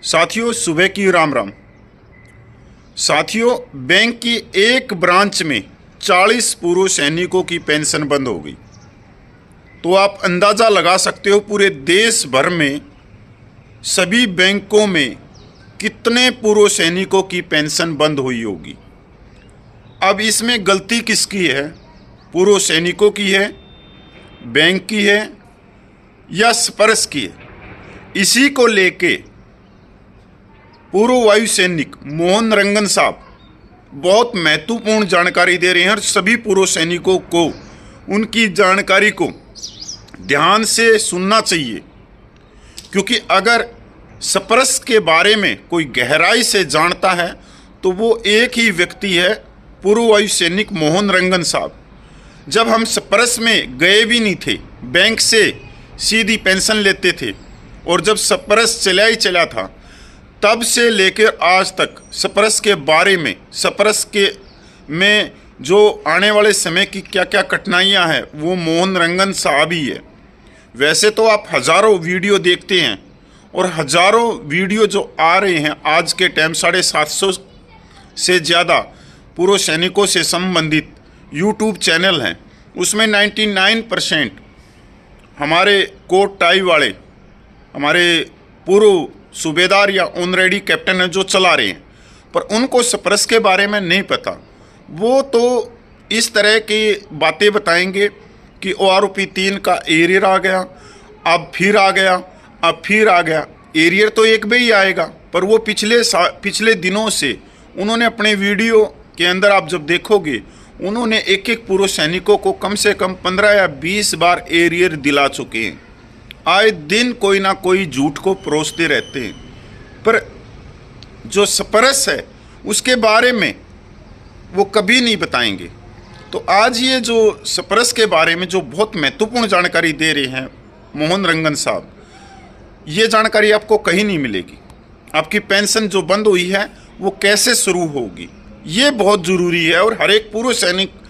साथियों, सुबह की राम राम। साथियों, बैंक की एक ब्रांच में 40 पूर्व सैनिकों की पेंशन बंद हो गई। तो आप अंदाज़ा लगा सकते हो पूरे देश भर में सभी बैंकों में कितने पूर्व सैनिकों की पेंशन बंद हुई होगी। अब इसमें गलती किसकी है? पूर्व सैनिकों की है, बैंक की है या स्पर्श की है? इसी को लेके पूर्व वायु सैनिक मोहन रंगन साहब बहुत महत्वपूर्ण जानकारी दे रहे हैं और सभी पूर्व सैनिकों को उनकी जानकारी को ध्यान से सुनना चाहिए, क्योंकि अगर स्पर्श के बारे में कोई गहराई से जानता है तो वो एक ही व्यक्ति है, पूर्व वायु सैनिक मोहन रंगन साहब। जब हम स्पर्श में गए भी नहीं थे, बैंक से सीधी पेंशन लेते थे, और जब स्पर्श चला ही चला था, तब से लेकर आज तक स्पर्श के बारे में, स्पर्श के में जो आने वाले समय की क्या क्या कठिनाइयां हैं, वो मोहन रंगन साहब ही है। वैसे तो आप हज़ारों वीडियो देखते हैं और हज़ारों वीडियो जो आ रहे हैं आज के टाइम, 750 से ज़्यादा पूर्व सैनिकों से संबंधित यूट्यूब चैनल हैं। उसमें 99% हमारे कोट टाई वाले, हमारे पूर्व सूबेदार या ऑनरेडी कैप्टन है जो चला रहे हैं, पर उनको स्पर्श के बारे में नहीं पता। वो तो इस तरह की बातें बताएंगे कि ORP 3 का एरियर आ गया, अब फिर आ गया, अब फिर आ गया। एरियर तो एक भी ही आएगा, पर वो पिछले दिनों से उन्होंने अपने वीडियो के अंदर आप जब देखोगे, उन्होंने एक एक पूर्व सैनिकों को कम से कम 15 या 20 बार एरियर दिला चुके हैं। आए दिन कोई ना कोई झूठ को परोसते रहते हैं, पर जो स्पर्श है उसके बारे में वो कभी नहीं बताएंगे। तो आज ये जो स्पर्श के बारे में जो बहुत महत्वपूर्ण जानकारी दे रहे हैं मोहन रंगन साहब, ये जानकारी आपको कहीं नहीं मिलेगी। आपकी पेंशन जो बंद हुई है वो कैसे शुरू होगी, ये बहुत ज़रूरी है और हर एक पूर्व सैनिक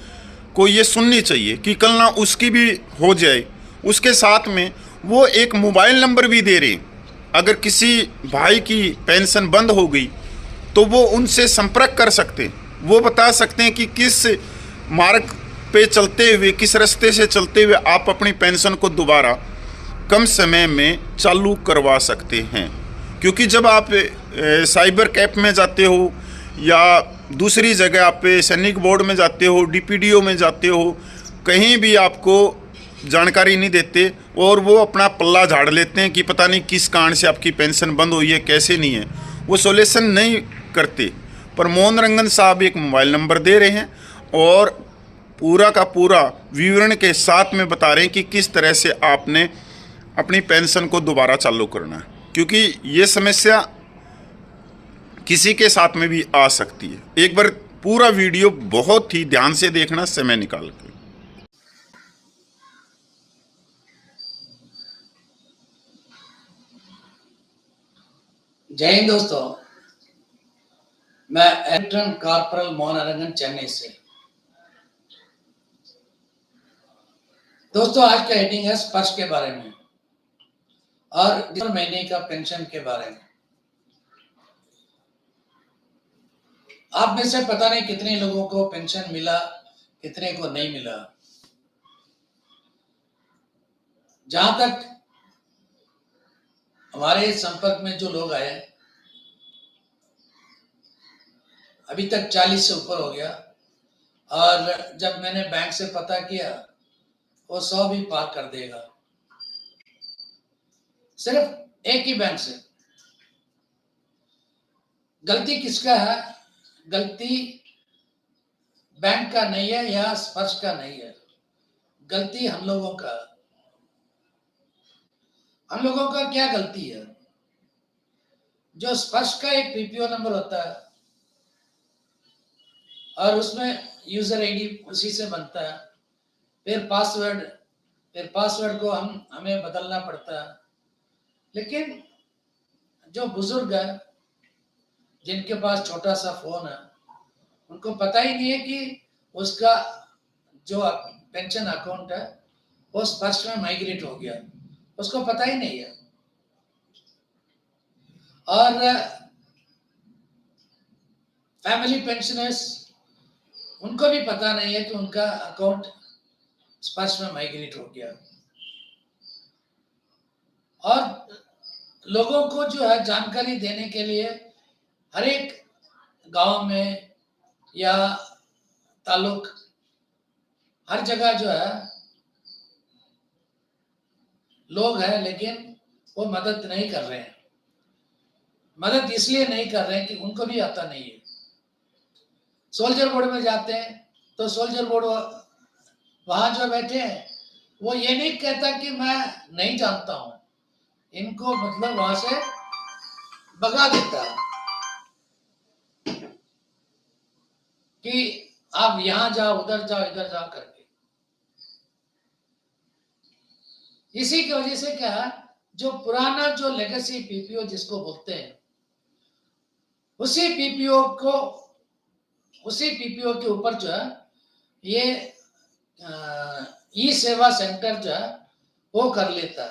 को ये सुननी चाहिए कि कल ना उसकी भी हो जाए। उसके साथ में वो एक मोबाइल नंबर भी दे रहे, अगर किसी भाई की पेंशन बंद हो गई तो वो उनसे संपर्क कर सकते हैं। वो बता सकते हैं कि किस मार्ग पे चलते हुए, किस रास्ते से चलते हुए आप अपनी पेंशन को दोबारा कम समय में चालू करवा सकते हैं। क्योंकि जब आप साइबर कैफ में जाते हो या दूसरी जगह आप सैनिक बोर्ड में जाते हो, DPDO में जाते हो, कहीं भी आपको जानकारी नहीं देते और वो अपना पल्ला झाड़ लेते हैं कि पता नहीं किस कारण से आपकी पेंशन बंद हुई है, कैसे नहीं है, वो सॉल्यूशन नहीं करते। पर मोहन रंगन साहब एक मोबाइल नंबर दे रहे हैं और पूरा का पूरा विवरण के साथ में बता रहे हैं कि किस तरह से आपने अपनी पेंशन को दोबारा चालू करना है, क्योंकि ये समस्या किसी के साथ में भी आ सकती है। एक बार पूरा वीडियो बहुत ही ध्यान से देखना, समय निकाल के। जय हिंद दोस्तों, मैं लेफ्टिनेंट कॉर्पोरल मोहन रंगन, चेन्नई से। दोस्तों, आज का हेडिंग है स्पर्श के बारे में और दिसंबर महीने का पेंशन के बारे में। आप में से पता नहीं कितने लोगों को पेंशन मिला, कितने को नहीं मिला। जहां तक हमारे संपर्क में जो लोग आए, अभी तक 40 से ऊपर हो गया, और जब मैंने बैंक से पता किया वो 100 भी पार कर देगा, सिर्फ एक ही बैंक से। गलती किसका है? गलती बैंक का नहीं है या स्पर्श का नहीं है, गलती हम लोगों का। हम लोगों का क्या गलती है? जो स्पर्श का एक PPO नंबर होता है और उसमें यूजर ID उसी से बनता है, फिर पासवर्ड को हमें बदलना पड़ता है। लेकिन जो बुजुर्ग है, जिनके पास छोटा सा फोन है, उनको पता ही नहीं है कि उसका जो पेंशन अकाउंट है वो स्पर्श में माइग्रेट हो गया, उसको पता ही नहीं है। और फैमिली पेंशनर्स, उनको भी पता नहीं है कि उनका अकाउंट स्पर्श में माइग्रेट हो गया। और लोगों को जो है जानकारी देने के लिए हर एक गांव में या ताल्लुक हर जगह जो है लोग हैं, लेकिन वो मदद नहीं कर रहे हैं। मदद इसलिए नहीं कर रहे हैं कि उनको भी आता नहीं है। सोल्जर बोर्ड में जाते हैं तो सोल्जर बोर्ड वहां जो बैठे हैं वो ये नहीं कहता कि मैं नहीं जानता हूं, इनको मतलब वहां से भगा देता है कि आप यहां जाओ, उधर जाओ, इधर जाओ करके। इसी की वजह से क्या, जो पुराना जो लेगेसी पीपीओ जिसको बोलते हैं, उसी पीपीओ के ऊपर जो है ये ई सेवा सेंटर जो है वो कर लेता।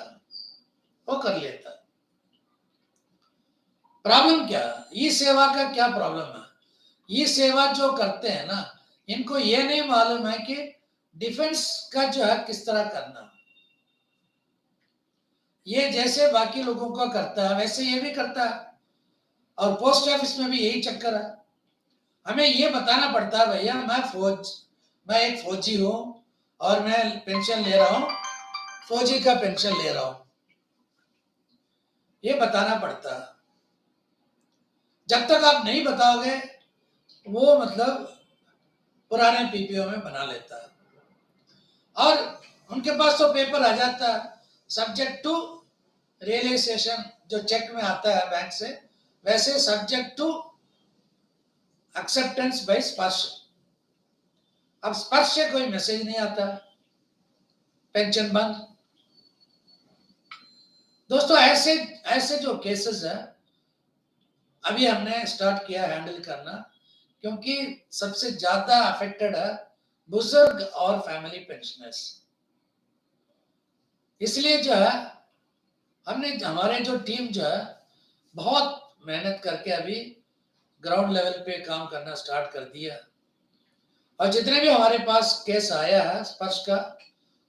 प्रॉब्लम क्या, ई सेवा का क्या प्रॉब्लम है? ई सेवा जो करते हैं ना, इनको ये नहीं मालूम है कि डिफेंस का जो है किस तरह करना। ये जैसे बाकी लोगों का करता है वैसे ये भी करता है, और पोस्ट ऑफिस में भी यही चक्कर है। हमें ये बताना पड़ता है भैया मैं एक फौजी हूं और मैं पेंशन ले रहा हूं, फौजी का पेंशन ले रहा हूं, ये बताना पड़ता है। जब तक आप नहीं बताओगे वो मतलब पुराने पीपीओ में बना लेता है, और उनके पास तो पेपर आ जाता है सब्जेक्ट टू रियलाइजेशन, जो चेक में आता है बैंक से, वैसे सब्जेक्ट टू एक्सेप्टेंस बाय स्पर्श। अब स्पर्श से कोई मैसेज नहीं आता, पेंशन बंद। दोस्तों ऐसे जो केसेस है अभी हमने स्टार्ट किया हैंडल करना, क्योंकि सबसे ज्यादा अफेक्टेड है बुजुर्ग और फैमिली पेंशनर्स। इसलिए जो है हमारे जो टीम जो है बहुत मेहनत करके अभी ग्राउंड लेवल पे काम करना स्टार्ट कर दिया, और जितने भी हमारे पास केस आया है स्पर्श का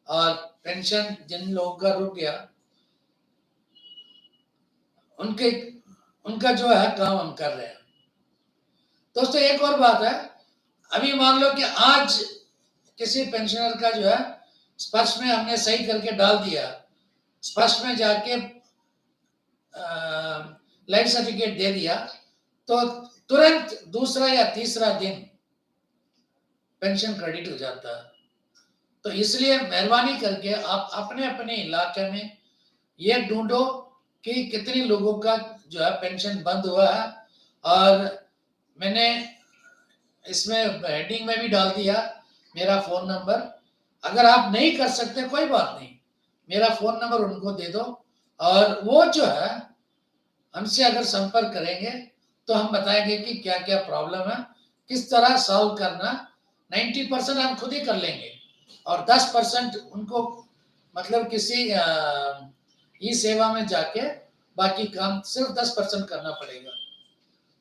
और पेंशन जिन लोगों का रुक गया, उनका जो है काम हम कर रहे हैं। दोस्तों एक और बात है, अभी मान लो कि आज किसी पेंशनर का जो है स्पर्श में हमने सही करके डाल दिया, स्पर्श में जाके लाइफ सर्टिफिकेट दे दिया, तो तुरंत दूसरा या तीसरा दिन पेंशन क्रेडिट हो जाता है। तो इसलिए मेहरबानी करके आप अपने अपने इलाके में ये ढूंढो कि कितने लोगों का जो है पेंशन बंद हुआ है, और मैंने इसमें हेडिंग में भी डाल दिया मेरा फोन नंबर। अगर आप नहीं कर सकते कोई बात नहीं, मेरा फोन नंबर उनको दे दो, और वो जो है हमसे अगर संपर्क करेंगे तो हम बताएंगे कि क्या क्या प्रॉब्लम है, किस तरह सॉल्व करना। 90% हम खुद ही कर लेंगे, और 10% उनको मतलब किसी ई सेवा में जाके बाकी काम सिर्फ 10% करना पड़ेगा।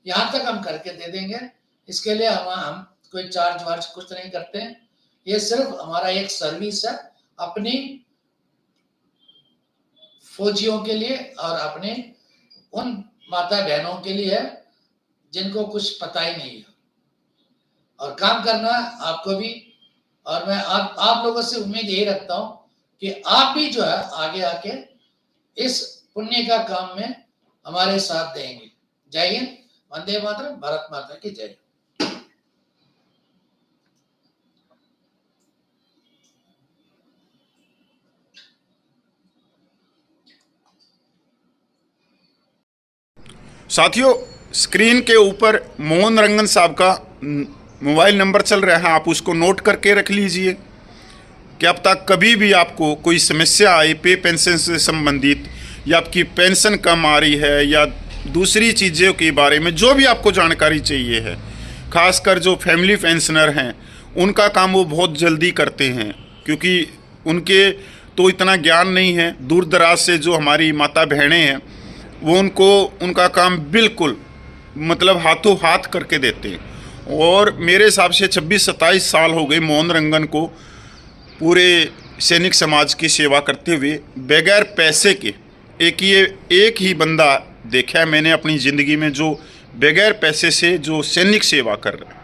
यहाँ तक हम करके दे देंगे। इसके लिए हम कोई चार्ज वार्ज कुछ नहीं करते हैं, ये सिर्फ हमारा एक सर्विस है अपनी फौजियों के लिए और अपने उन माता बहनों के लिए है जिनको कुछ पता ही नहीं है, और काम करना आपको भी। और मैं आप लोगों से उम्मीद यही रखता हूं कि आप भी जो है आगे आके इस पुण्य का काम में हमारे साथ देंगे। जय हिंद, वंदे मातरम, भारत माता की जय। साथियों, स्क्रीन के ऊपर मोहन रंगन साहब का मोबाइल नंबर चल रहा है, आप उसको नोट करके रख लीजिए कि अब तक कभी भी आपको कोई समस्या आई पे पेंशन से संबंधित, या आपकी पेंशन कम आ रही है, या दूसरी चीज़ों के बारे में जो भी आपको जानकारी चाहिए है, खासकर जो फैमिली पेंशनर हैं उनका काम वो बहुत जल्दी करते हैं, क्योंकि उनके तो इतना ज्ञान नहीं है। दूर दराज से जो हमारी माता बहनें हैं वो उनको उनका काम बिल्कुल मतलब हाथों हाथ करके देते हैं। और मेरे हिसाब से 26-27 साल हो गए मोहन रंगन को पूरे सैनिक समाज की सेवा करते हुए बगैर पैसे के। एक ही बंदा देखा है मैंने अपनी ज़िंदगी में जो बगैर पैसे से जो सैनिक सेवा कर रहा है,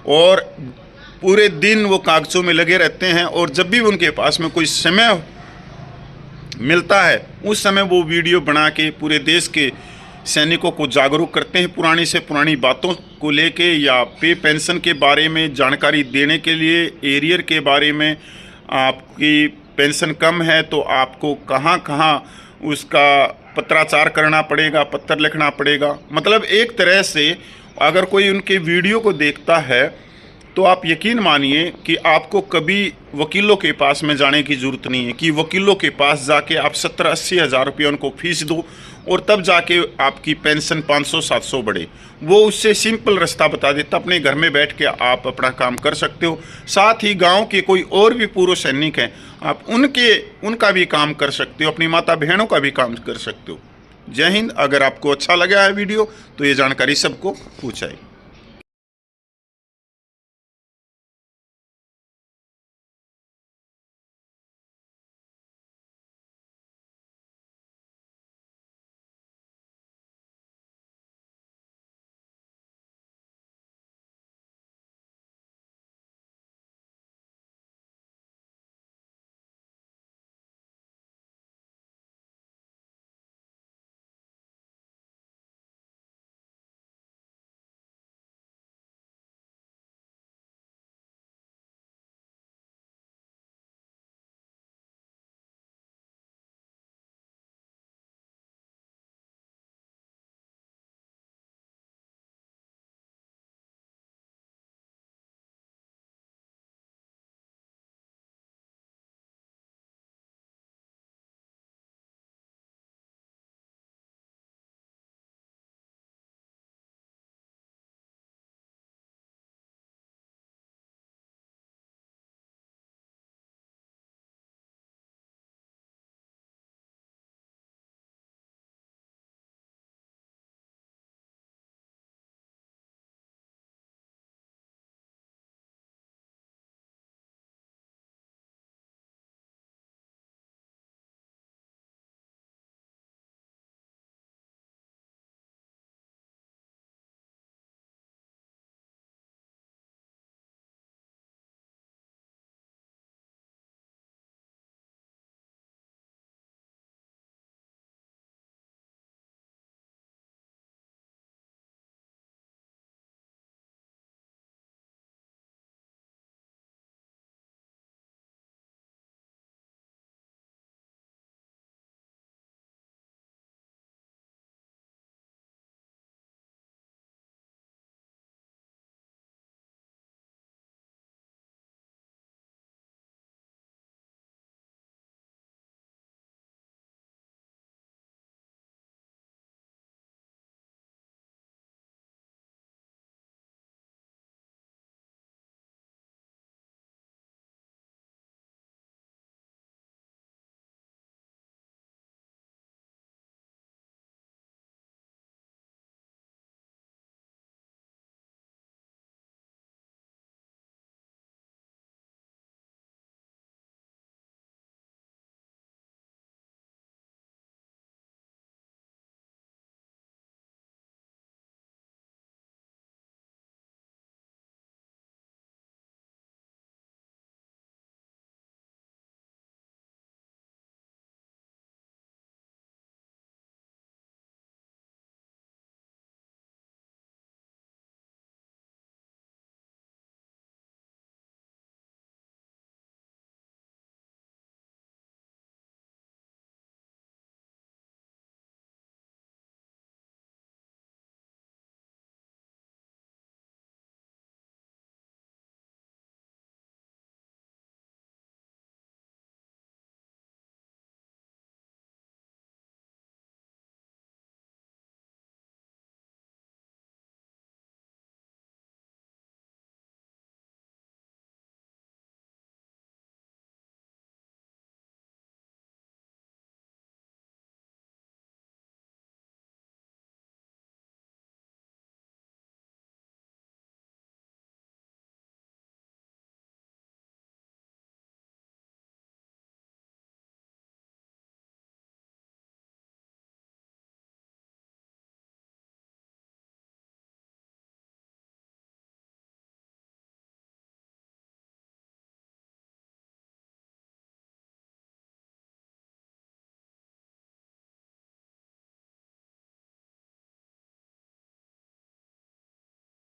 और पूरे दिन वो कागज़ों में लगे रहते हैं, और जब भी उनके पास में कोई समय मिलता है उस समय वो वीडियो बना के पूरे देश के सैनिकों को जागरूक करते हैं पुरानी से पुरानी बातों को लेके, या पे पेंशन के बारे में जानकारी देने के लिए, एरियर के बारे में, आपकी पेंशन कम है तो आपको कहाँ कहाँ उसका पत्राचार करना पड़ेगा, पत्र लिखना पड़ेगा। मतलब एक तरह से अगर कोई उनके वीडियो को देखता है तो आप यकीन मानिए कि आपको कभी वकीलों के पास में जाने की ज़रूरत नहीं है कि वकीलों के पास जाके आप 70-80 हज़ार रुपये उनको फीस दो और तब जाके आपकी पेंशन 500-700 बढ़े। वो उससे सिंपल रास्ता बता देता, अपने घर में बैठ के आप अपना काम कर सकते हो। साथ ही गांव के कोई और भी पूर्व सैनिक हैं, आप उनका भी काम कर सकते हो, अपनी माता बहनों का भी काम कर सकते हो। जय हिंद। अगर आपको अच्छा लगा है वीडियो तो ये जानकारी सबको पहुँचाए।